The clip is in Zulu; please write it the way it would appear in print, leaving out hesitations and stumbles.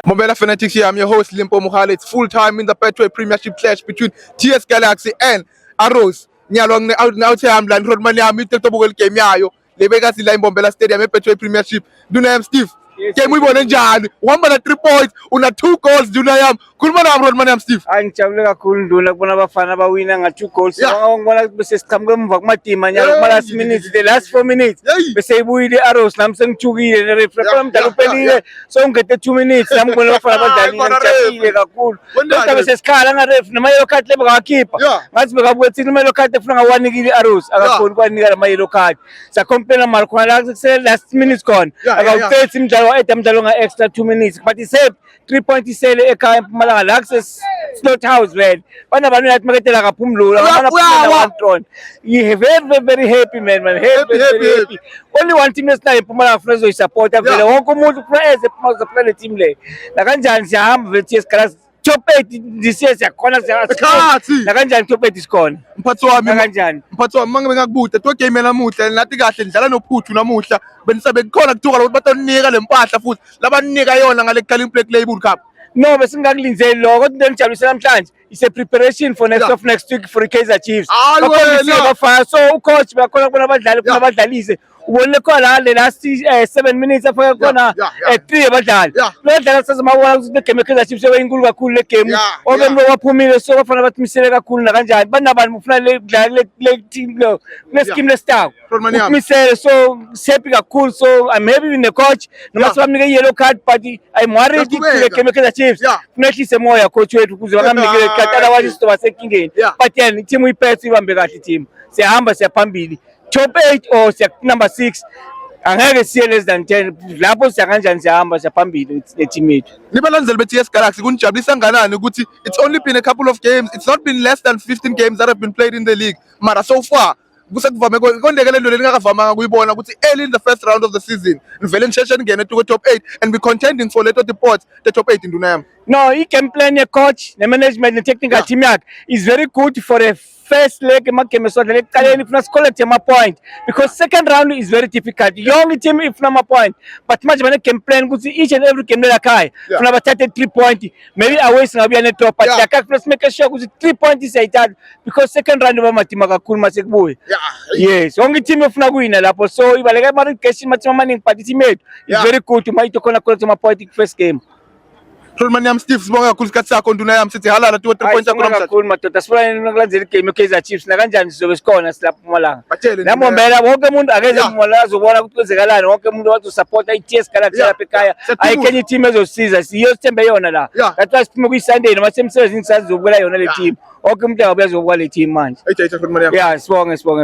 Mobile Fanatics here, I'm your host Limpo Muhale. It's full time in the Betway Premiership clash between TS Galaxy and Arrows. Nyalong now I'm land road money I'm to Tobogel game yayo. Lebegas line Bombela Stadium Betway Premiership. Dunayam Steve. Game we won Jan. 1 minute 3 points. Una 2 goals Dunayam. Kulman road money Steve. Ang chabla kul duna kuna ba fana ba wina nga 2 goals. Ang wala beses kamgam vagma team nya last minutes the last 4 minutes. Besay bui de Arrows namsang chugi de refram talupeli. So ngete 2 minutes nam kuna fana ba dali ng chapi ka kul. Ito beses kala nga ref na may lokat le ba keep. Mas ba buat sin may lokat fana nga wani gi Arrows. Aga kun ko ni ga may lokat. Sa kompe na marko na last minutes kon. Aga fail sim item dalo nga extra 2 minutes. But he saved 3 points sele e ka malanga access slot house man. Pana ba nila magitela ka pumlo. Mana pa tron. You very happy man. Happy. Only one team is na pumala frezo support avele. Wonko mutu praise sa play team le. Na kanjani siya ham VTS Kalas chope this year siya kona siya. Na kanjani chope diskon. Mphatho wami mangakubuta to game namuhla nathi kahle ndlala nophuthu namuhla benisabe khona kuthuka ukuthi batonika lempahla futhi labanika yona ngale Carling Black Label Cup. No, besingakulinzeli lokho kodwa into engijabulisa namhlanje is a preparation for next week for Kaizer Chiefs. So coach bakhona kubona abadlali kubona abadlalise ubonile khona le last 7 minutes afika khona 3 abadlali lo dlala sazimabona ukuthi game Kaizer Chiefs eyinkulu kakhulu le game oke mlo waphumile so bafana bathimisele kakhulu na kanjani banabani ufuna le team lo le scheme le staff umisele so happy kakhulu so I'm happy with the coach noma sibamnike yellow card but I'm worried le game Kaizer Chiefs kunehlise moya coach wethu kuze bangamnike katala wathi sizoba sekingeni but yena team uyiphethe ibambe kahle team siyahamba siyaphambili top 8 or number 6 angeke siye less than 10 lapho siya kanjani siyahamba siyaphambili le team yethu Nibalandeli beTS Galaxy kunijabulisa kangaani ukuthi it's only been a couple of games, it's not been less than 15 games that have been played in the league mara so far kusakuvame kondekele lento lengakavama ukuyibona ukuthi early in the first round of the season nivele nisheshe ngene to top 8 and be contending for leto deports the top 8 in Dunayam. No, he can plan a coach, the management, the technical team is very good for a first leg game so the if collect a point because second round is very difficult. Young team if not a point, but much man can plan good each and every game like I from about 3 points. Maybe away na be on the top, but I can make sure 3 points is that because second round of my team cool masek boy. Yes, only team if not win lapo so if like my question much money participate is very good to my to collect my point first game. Manyam Steve sibonga kakhulu isikhathi sakho Dunayam sithi halala 2 3 points akho kakhulu madoda sifuna ngokulandzela igame Kaizer Chiefs na kanjani sizobe sikhona silapha eMpumalanga namombela wonke umuntu akeze eMpumalanga azobona ukuthi kwenzekalani wonke umuntu wathi support iTS Galaxy lapha ekhaya ayikenye team ezosiza siyo sithembe yona la kathi siphume kuyiSunday noma semsebenzini sizobukela yona le team wonke umuntu angabuya azobukela le team manje sibonga. sibonga